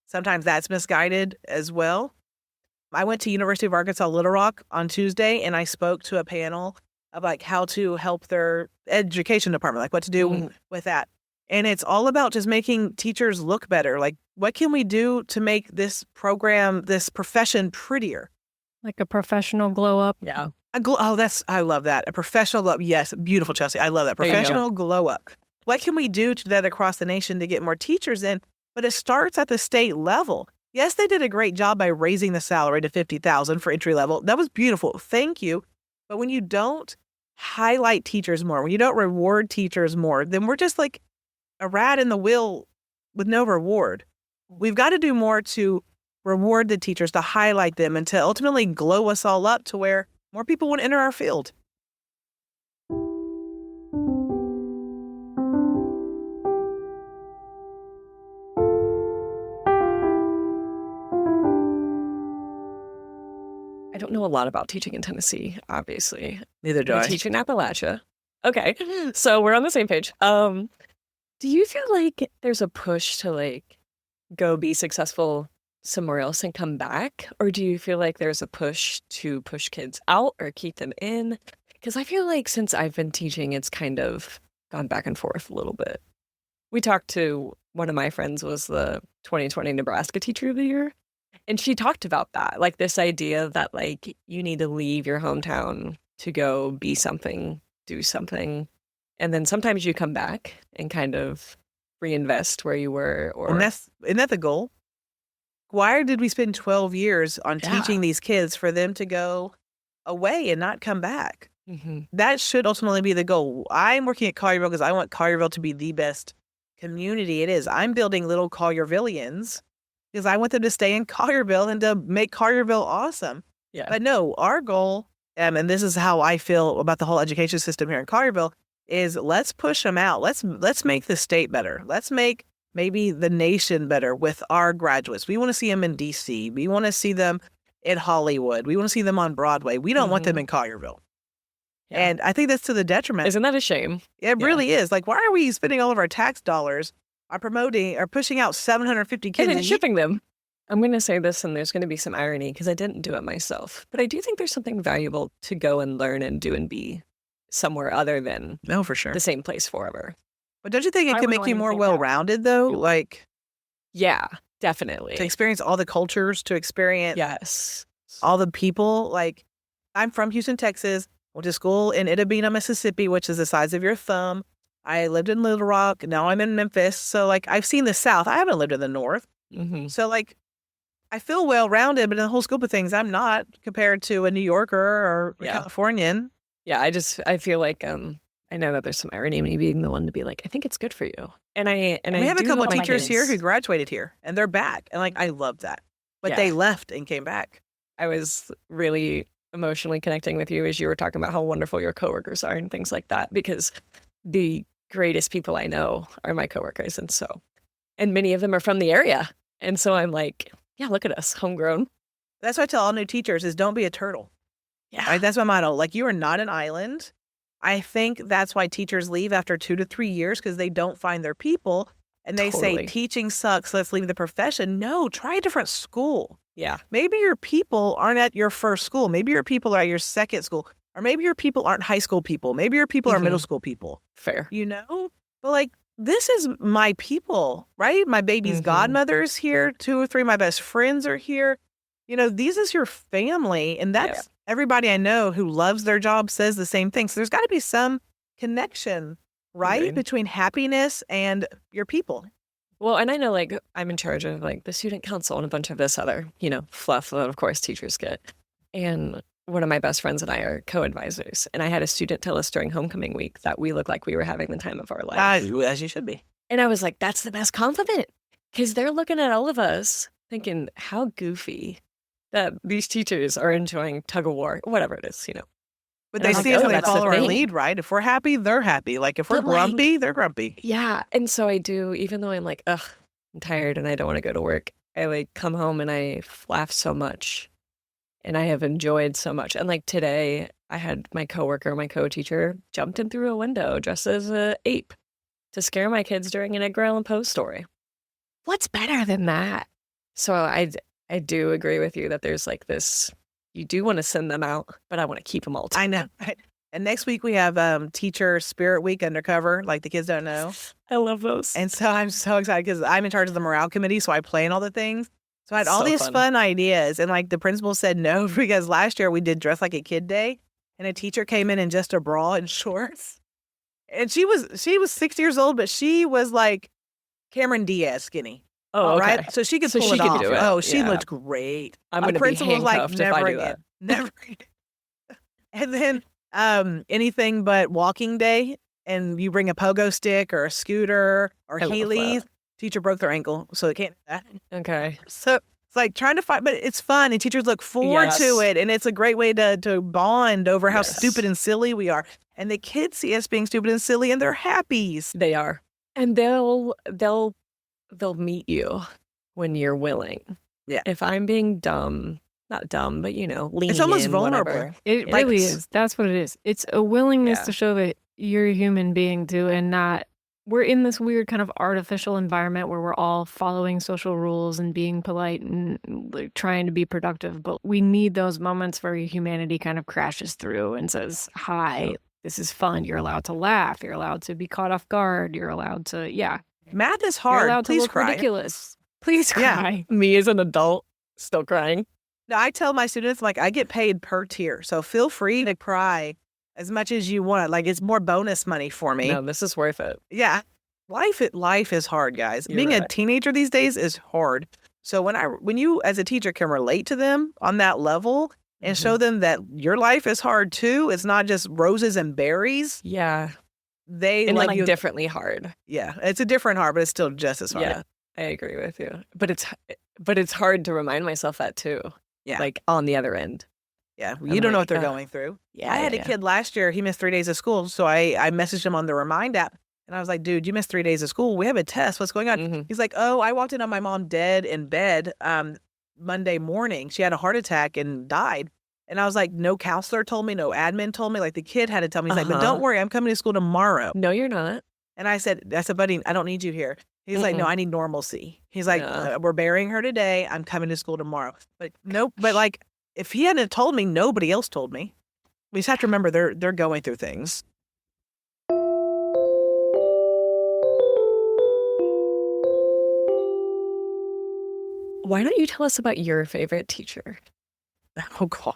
sometimes that's misguided as well. I went to University of Arkansas Little Rock on Tuesday, and I spoke to a panel of like how to help their education department, like what to do with that. And it's all about just making teachers look better. Like, what can we do to make this program, this profession prettier? Like a professional glow up? Yeah. I love that. A professional glow up. Yes, beautiful, Chelsea. I love that. Professional glow up. What can we do to that across the nation to get more teachers in? But it starts at the state level. Yes, they did a great job by raising the salary to $50,000 for entry level. That was beautiful. Thank you. But when you don't highlight teachers more, when you don't reward teachers more, then we're just like a rat in the wheel with no reward. We've got to do more to reward the teachers, to highlight them, and to ultimately glow us all up to where more people want to enter our field. I don't know a lot about teaching in Tennessee, obviously. Neither do I I. teach in Appalachia. Okay, so we're on the same page. Do you feel like there's a push to like go be successful somewhere else and come back? Or do you feel like there's a push to push kids out or keep them in? Because I feel like since I've been teaching, it's kind of gone back and forth a little bit. We talked to one of my friends was the 2020 Nebraska Teacher of the Year. And she talked about that, like this idea that like you need to leave your hometown to go be something, do something. And then sometimes you come back and kind of reinvest where you were. Or isn't that the goal? Why did we spend 12 years on teaching these kids for them to go away and not come back? That should ultimately be the goal. I'm working at Collierville because I want Collierville to be the best community it is. I'm building little Colliervillians because I want them to stay in Collierville and to make Collierville awesome. Yeah. But no, our goal and this is how I feel about the whole education system here in Collierville, is let's push them out. Let's make the state better. Let's make maybe the nation better with our graduates. We want to see them in D.C. We want to see them in Hollywood. We want to see them on Broadway. We don't want them in Collierville. Yeah. And I think that's to the detriment. Isn't that a shame? It really is. Like, why are we spending all of our tax dollars on promoting or pushing out 750 kids and then shipping them? I'm going to say this, and there's going to be some irony because I didn't do it myself. But I do think there's something valuable to go and learn and do and be somewhere other than for sure the same place forever. But don't you think it can make you more well-rounded, though? Like, yeah, definitely. To experience all the cultures, to experience all the people. Like, I'm from Houston, Texas. Went to school in Itabena, Mississippi, which is the size of your thumb. I lived in Little Rock. Now I'm in Memphis. So, like, I've seen the South. I haven't lived in the North. Mm-hmm. So, like, I feel well-rounded, but in the whole scope of things, I'm not compared to a New Yorker or a Californian. Yeah, I feel like I know that there's some irony in me being the one to be like, I think it's good for you. And we have a couple of teachers here who graduated here, and they're back. And, like, I love that. But they left and came back. I was really emotionally connecting with you as you were talking about how wonderful your coworkers are and things like that, because the greatest people I know are my coworkers. And many of them are from the area. And so I'm like, yeah, look at us, homegrown. That's what I tell all new teachers is don't be a turtle. Yeah. Right? That's my motto. Like, you are not an island. I think that's why teachers leave after 2 to 3 years, because they don't find their people. And they say, teaching sucks, let's leave the profession. No, try a different school. Yeah. Maybe your people aren't at your first school. Maybe your people are at your second school. Or maybe your people aren't high school people. Maybe your people are middle school people. Fair. You know? But, like, this is my people, right? My baby's godmother's here. 2 or 3 of my best friends are here. You know, these is your family. And that's everybody I know who loves their job says the same thing. So there's got to be some connection, right? Between happiness and your people. Well, and I know, like, I'm in charge of, like, the student council and a bunch of this other, fluff that, of course, teachers get. And one of my best friends and I are co-advisors. And I had a student tell us during homecoming week that we looked like we were having the time of our life. As you should be. And I was like, that's the best compliment. Because they're looking at all of us thinking, how goofy that these teachers are enjoying tug of war, whatever it is, But they see us and they follow our lead, right? If we're happy, they're happy. Like, if we're grumpy, they're grumpy. Yeah. And so I do, even though I'm like, ugh, I'm tired and I don't want to go to work, I, like, come home and I laugh so much. And I have enjoyed so much. And, like, today, I had my coworker, my co-teacher, jumped in through a window dressed as an ape to scare my kids during an Edgar Allan Poe story. What's better than that? So I do agree with you that there's, like, this, you do want to send them out, but I want to keep them all together. I know. And next week we have Teacher Spirit Week undercover, like the kids don't know. I love those. And so I'm so excited because I'm in charge of the morale committee, so I plan all the things. So I had all these fun ideas, and, like, the principal said no because last year we did Dress Like a Kid Day, and a teacher came in just a bra and shorts. And she was 6 years old, but she was like Cameron Diaz skinny. Oh, okay. Right? So she could pull it off. Oh, she looked great. I'm going to be handcuffed if I do that. Never again. And then anything but walking day, and you bring a pogo stick or a scooter or Haley's. Teacher broke their ankle, so they can't do that. Okay. So it's like trying to fight, but it's fun, and teachers look forward to it, and it's a great way to bond over how stupid and silly we are. And the kids see us being stupid and silly, and they're happy. They are. And they'll meet you when you're willing. Yeah. If I'm being dumb, not dumb, but, lean it's almost in, vulnerable. Whatever. It really is. That's what it is. It's a willingness to show that you're a human being too, and not, we're in this weird kind of artificial environment where we're all following social rules and being polite and, like, trying to be productive. But we need those moments where humanity kind of crashes through and says, hi, this is fun. You're allowed to laugh. You're allowed to be caught off guard. You're allowed to, Math is hard. You're allowed Please to look cry. ridiculous. Please cry. Me as an adult, still crying. No, I tell my students, like, I get paid per tier. So feel free to cry as much as you want. Like, it's more bonus money for me. No, this is worth it. Yeah. Life is hard, guys. Being a teenager these days is hard. So when you as a teacher can relate to them on that level and show them that your life is hard too, it's not just roses and berries. Yeah. They and like you differently hard. Yeah. It's a different hard, but it's still just as hard. Yeah. I agree with you. But it's hard to remind myself that too. Yeah. Like, on the other end. Yeah, I'm you don't know what like, they're ugh. going through. Yeah, I had a yeah. kid last year. He missed 3 days of school. So I messaged him on the Remind app. And I was like, dude, you missed 3 days of school. We have a test. What's going on? Mm-hmm. He's like, oh, I walked in on my mom dead in bed Monday morning. She had a heart attack and died. And I was like, no counselor told me, no admin told me. Like the kid had to tell me. He's like, but don't worry, I'm coming to school tomorrow. No, you're not. And I said, buddy, I don't need you here. He's like, no, I need normalcy. He's like, Yeah. we're burying her today. I'm coming to school tomorrow. But nope. But like, if he hadn't told me, nobody else told me. We just have to remember they're going through things. Why don't you tell us about your favorite teacher? Oh God.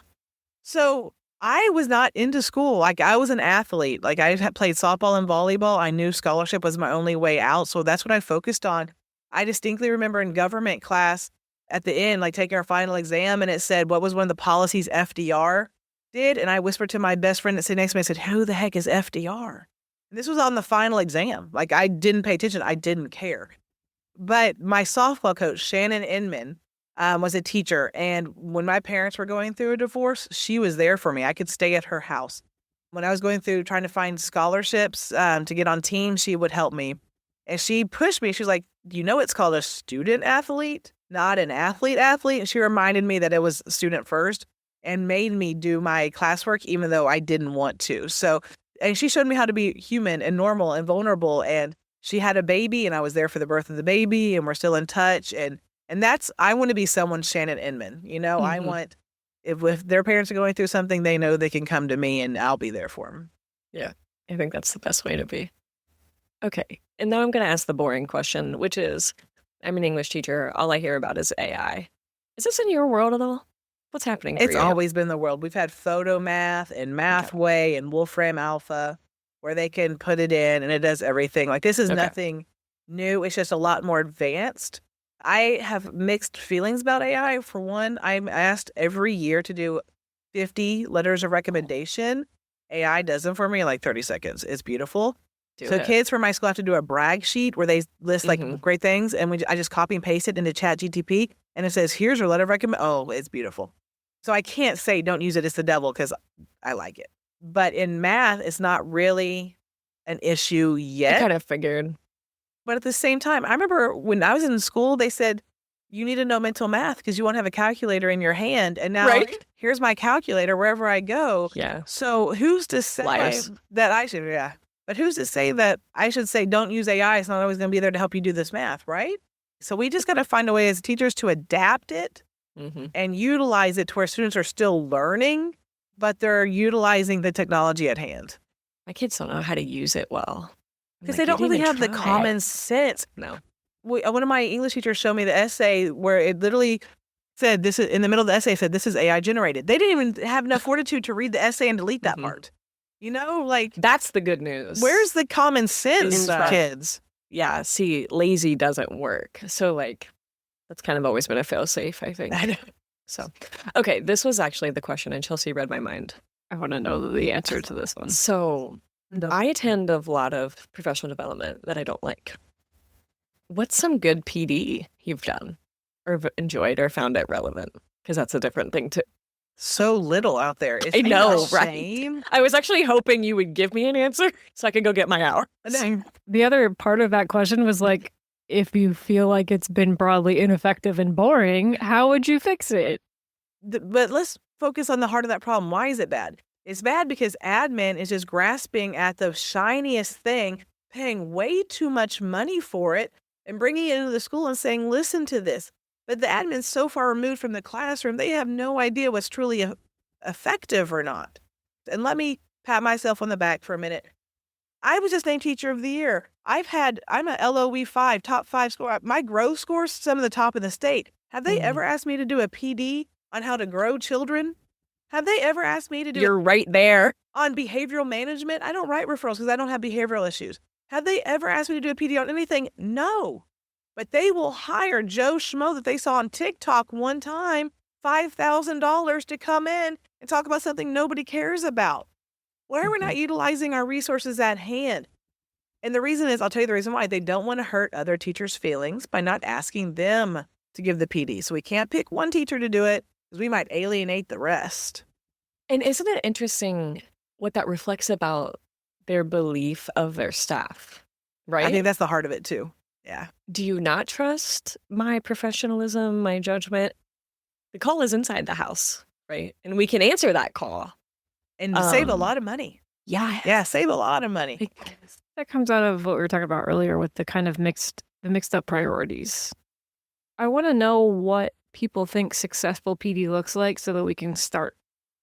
So I was not into school. Like I was an athlete. Like I had played softball and volleyball. I knew scholarship was my only way out. So that's what I focused on. I distinctly remember in government class at the end, like taking our final exam, and it said, what was one of the policies FDR did? And I whispered to my best friend that sat next to me, I said, who the heck is FDR? And this was on the final exam. Like I didn't pay attention. I didn't care. But my softball coach, Shannon Inman, was a teacher. And when my parents were going through a divorce, she was there for me. I could stay at her house. When I was going through trying to find scholarships to get on teams, she would help me. And she pushed me. She was like, you know, it's called a student athlete, not an athlete. And she reminded me that it was student first and made me do my classwork, even though I didn't want to. So, and she showed me how to be human and normal and vulnerable. And she had a baby and I was there for the birth of the baby and we're still in touch. And that's, I want to be someone Shannon Inman, you know, I want, if their parents are going through something, they know they can come to me and I'll be there for them. Yeah, I think that's the best way to be. Okay, and now I'm going to ask the boring question, which is, I'm an English teacher. All I hear about is AI. Is this in your world at all? What's happening for It's you? always been the world. We've had Photo Math and Mathway and Wolfram Alpha where they can put it in and it does everything. Like this is nothing new. It's just a lot more advanced. I have mixed feelings about AI. For one, I'm asked every year to do 50 letters of recommendation. AI does them for me in like 30 seconds. It's beautiful. Kids from my school have to do a brag sheet where they list like great things. And I just copy and paste it into ChatGPT and it says, here's your letter of recommend. Oh, it's beautiful. So I can't say don't use it. It's the devil because I like it. But in math, it's not really an issue yet. I kind of figured. But at the same time, I remember when I was in school, they said, you need to know mental math because you won't have a calculator in your hand. And now here's my calculator wherever I go. Yeah. So who's to say that I should, but who's to say that I should say, don't use AI. It's not always going to be there to help you do this math, right? So we just got to find a way as teachers to adapt it and utilize it to where students are still learning, but they're utilizing the technology at hand. My kids don't know how to use it well. Because they don't really have the common sense. No. One of my English teachers showed me the essay where it literally said, this is in the middle of the essay said, this is AI generated. They didn't even have enough fortitude to read the essay and delete that part. You know, like. That's the good news. Where's the common sense, kids? Yeah, see, lazy doesn't work. So, like, that's kind of always been a fail-safe, I think. I know. So, okay, this was actually the question, and Chelsea read my mind. I want to know the answer to this one. So, I attend a lot of professional development that I don't like. What's some good PD you've done or enjoyed or found it relevant? Because that's a different thing, too. So little out there. I know, right? I was actually hoping you would give me an answer so I could go get my hour. The other part of that question was like, if you feel like it's been broadly ineffective and boring, how would you fix it? But let's focus on the heart of that problem. Why is it bad? It's bad because admin is just grasping at the shiniest thing, paying way too much money for it, and bringing it into the school and saying, listen to this. But the admin's so far removed from the classroom, they have no idea what's truly effective or not. And let me pat myself on the back for a minute. I was just named Teacher of the Year. I'm a LOE 5, top 5 score. My growth score's some of the top in the state. Have they ever asked me to do a PD on how to grow children? Have they ever asked me to do You're right there. On behavioral management? I don't write referrals because I don't have behavioral issues. Have they ever asked me to do a PD on anything? No. But they will hire Joe Schmo that they saw on TikTok one time, $5,000 to come in and talk about something nobody cares about. Why are we not utilizing our resources at hand? And the reason is, I'll tell you the reason why. They don't want to hurt other teachers' feelings by not asking them to give the PD. So we can't pick one teacher to do it because we might alienate the rest. And isn't it interesting what that reflects about their belief of their staff, right? I think that's the heart of it too. Yeah. Do you not trust my professionalism, my judgment? The call is inside the house, right? And we can answer that call. And save a lot of money. Yeah. Yeah, save a lot of money. That comes out of what we were talking about earlier with the kind of mixed up priorities. I want to know what people think successful PD looks like so that we can start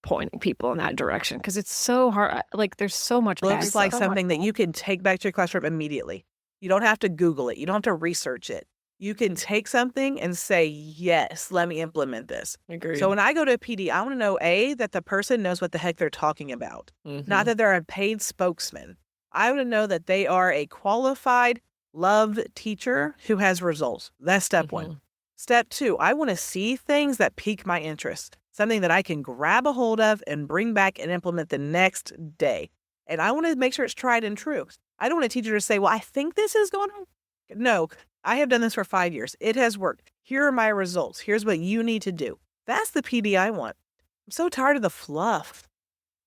pointing people in that direction, because it's so hard. Like, there's so much bad Looks like stuff. something that you can take back to your classroom immediately. You don't have to Google it. You don't have to research it. You can take something and say, yes, let me implement this. Agreed. So when I go to a PD, I want to know, A, that the person knows what the heck they're talking about, not that they're a paid spokesman. I want to know that they are a qualified, loved teacher who has results. That's step one. Step two, I want to see things that pique my interest, something that I can grab a hold of and bring back and implement the next day. And I want to make sure it's tried and true. I don't want a teacher to say, well, I think this is going on. No, I have done this for 5 years. It has worked. Here are my results. Here's what you need to do. That's the PD I want. I'm so tired of the fluff.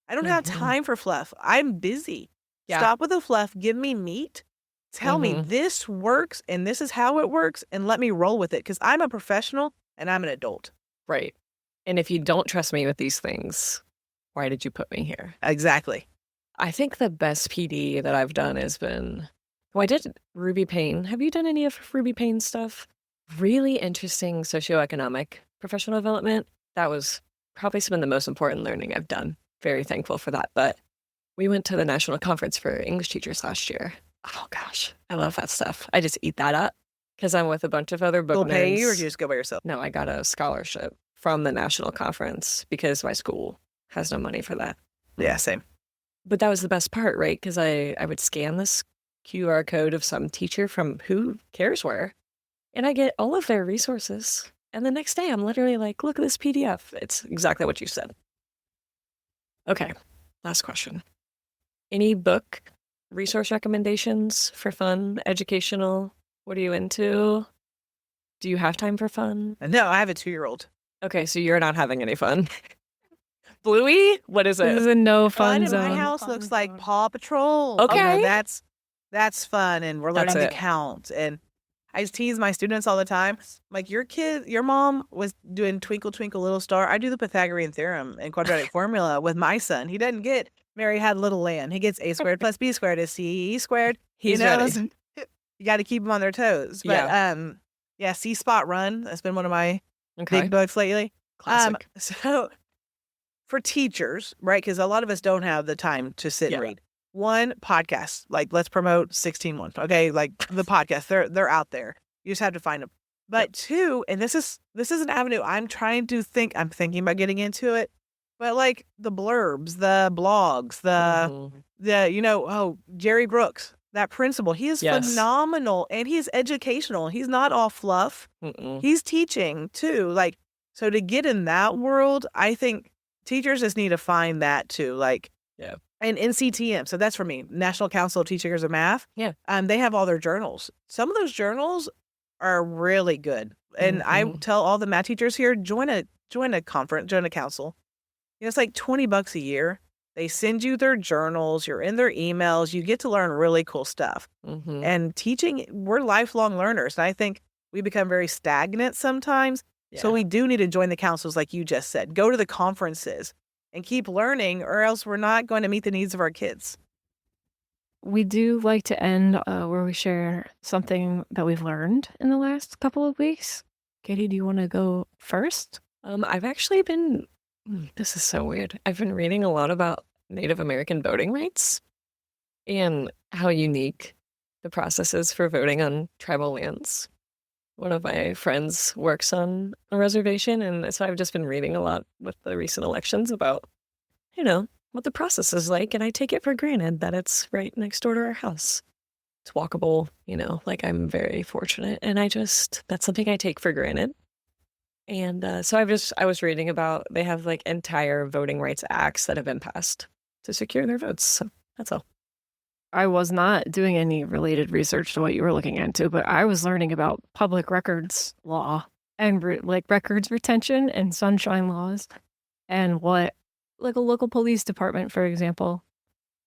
I don't have time for fluff. I'm busy. Yeah. Stop with the fluff. Give me meat. Tell me this works and this is how it works, and let me roll with it, because I'm a professional and I'm an adult. Right. And if you don't trust me with these things, why did you put me here? Exactly. I think the best PD that I've done has been, well, I did Ruby Payne. Have you done any of Ruby Payne stuff? Really interesting socioeconomic professional development. That was probably some of the most important learning I've done. Very thankful for that. But we went to the national conference for English teachers last year. Oh gosh, I love that stuff. I just eat that up because I'm with a bunch of other book They'll nerds. pay you, or you just go by yourself? No, I got a scholarship from the national conference because my school has no money for that. Yeah, same. But that was the best part, right? Because I would scan this QR code of some teacher from who cares where, and I get all of their resources. And the next day I'm literally like, look at this PDF. It's exactly what you said. Okay, last question. Any book resource recommendations for fun, educational? What are you into? Do you have time for fun? No, I have a 2-year-old. Okay, so you're not having any fun. Bluey? What is This it? is a no fun in zone. my house looks like Paw Patrol. Okay. That's fun, and we're learning That's to it. count. And I just tease my students all the time. Like, your mom was doing Twinkle Twinkle Little Star. I do the Pythagorean theorem and quadratic formula with my son. He doesn't get Mary Had a Little Lamb. He gets A squared plus B squared is C squared. He's ready. You got to keep them on their toes. But yeah, C Spot Run. That's been one of my Okay. big books lately. Classic. So for teachers, right? Because a lot of us don't have the time to sit and read. One, podcast. Like, let's promote 16-1. Okay, like the podcast. They're out there. You just have to find them. But two, and this is an avenue I'm thinking about getting into it. But like the blurbs, the blogs, Jerry Brooks, that principal, he is phenomenal, and he's educational. He's not all fluff. He's teaching too. Like, so to get in that world, I think teachers just need to find that too. Like, and NCTM. So that's for me, National Council of Teachers of Math. Yeah. They have all their journals. Some of those journals are really good. And I tell all the math teachers here, join a conference, join a council. It's like $20 a year. They send you their journals. You're in their emails. You get to learn really cool stuff. And teaching, we're lifelong learners. And I think we become very stagnant sometimes. Yeah. So we do need to join the councils, like you just said. Go to the conferences and keep learning, or else we're not going to meet the needs of our kids. We do like to end where we share something that we've learned in the last couple of weeks. Katie, do you want to go first? I've actually been, this is so weird. I've been reading a lot about Native American voting rights and how unique the process is for voting on tribal lands. One of my friends works on a reservation, and so I've just been reading a lot with the recent elections about, what the process is like, and I take it for granted that it's right next door to our house. It's walkable, like I'm very fortunate, and that's something I take for granted. And so I was reading about, they have like entire voting rights acts that have been passed to secure their votes, so that's all. I was not doing any related research to what you were looking into, but I was learning about public records law and like records retention and sunshine laws, and what like a local police department, for example,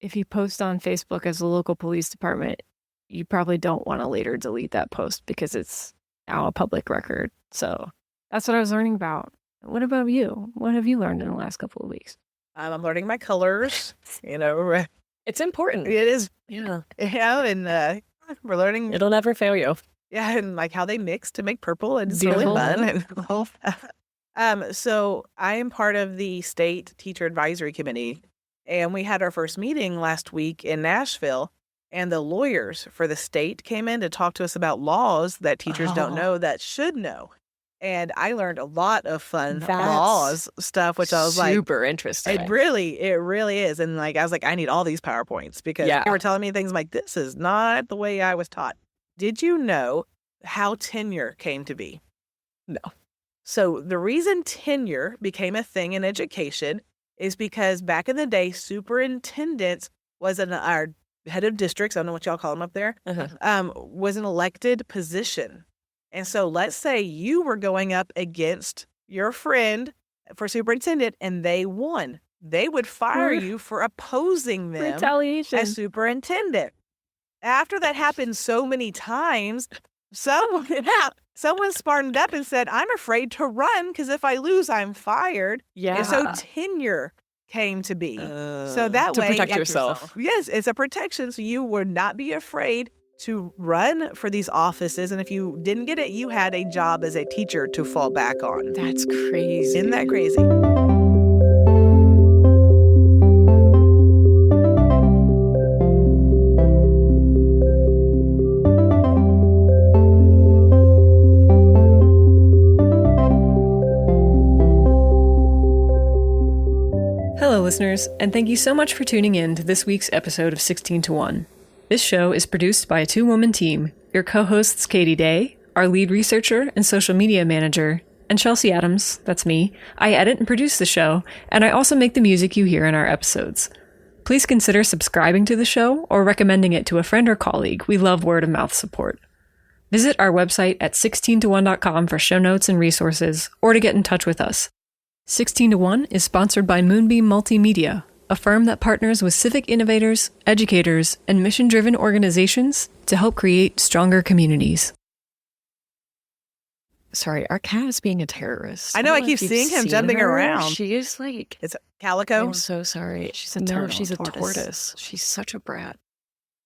if you post on Facebook as a local police department, you probably don't want to later delete that post because it's now a public record. So that's what I was learning about. What about you? What have you learned in the last couple of weeks? I'm learning my colors, you know. It's important. It is, Yeah. and we're learning. It'll never fail you. Yeah, and like how they mix to make purple, and it's Beautiful. really fun. And the whole so I am part of the state teacher advisory committee, and we had our first meeting last week in Nashville, and the lawyers for the state came in to talk to us about laws that teachers don't know that should know. And I learned a lot of fun That's laws stuff, which I was like, super interesting. it really is. And like, I was like, I need all these PowerPoints because Yeah. they were telling me things like, this is not the way I was taught. Did you know how tenure came to be? No. So the reason tenure became a thing in education is because back in the day, superintendents was our head of districts, I don't know what y'all call them up there, was an elected position. And so let's say you were going up against your friend for superintendent and they won. They would fire you for opposing them Retaliation. as superintendent. After that happened so many times, someone smartened up and said, I'm afraid to run because if I lose, I'm fired. Yeah. And so tenure came to be. So that to way, protect yourself. Yes, it's a protection. So you would not be afraid to run for these offices. And if you didn't get it, you had a job as a teacher to fall back on. That's crazy. Isn't that crazy? Hello, listeners, and thank you so much for tuning in to this week's episode of 16 to 1. This show is produced by a two-woman team, your co-hosts Katie Day, our lead researcher and social media manager, and Chelsea Adams, that's me. I edit and produce the show, and I also make the music you hear in our episodes. Please consider subscribing to the show or recommending it to a friend or colleague. We love word-of-mouth support. Visit our website at 16to1.com for show notes and resources, or to get in touch with us. 16 to 1 is sponsored by Moonbeam Multimedia, a firm that partners with civic innovators, educators, and mission-driven organizations to help create stronger communities. Sorry, our cat is being a terrorist. I know, I don't keep if you've seeing him seen jumping her. around. She is like, It's Calico. I'm so sorry. She's a no, turtle, she's a tortoise. tortoise. She's such a brat.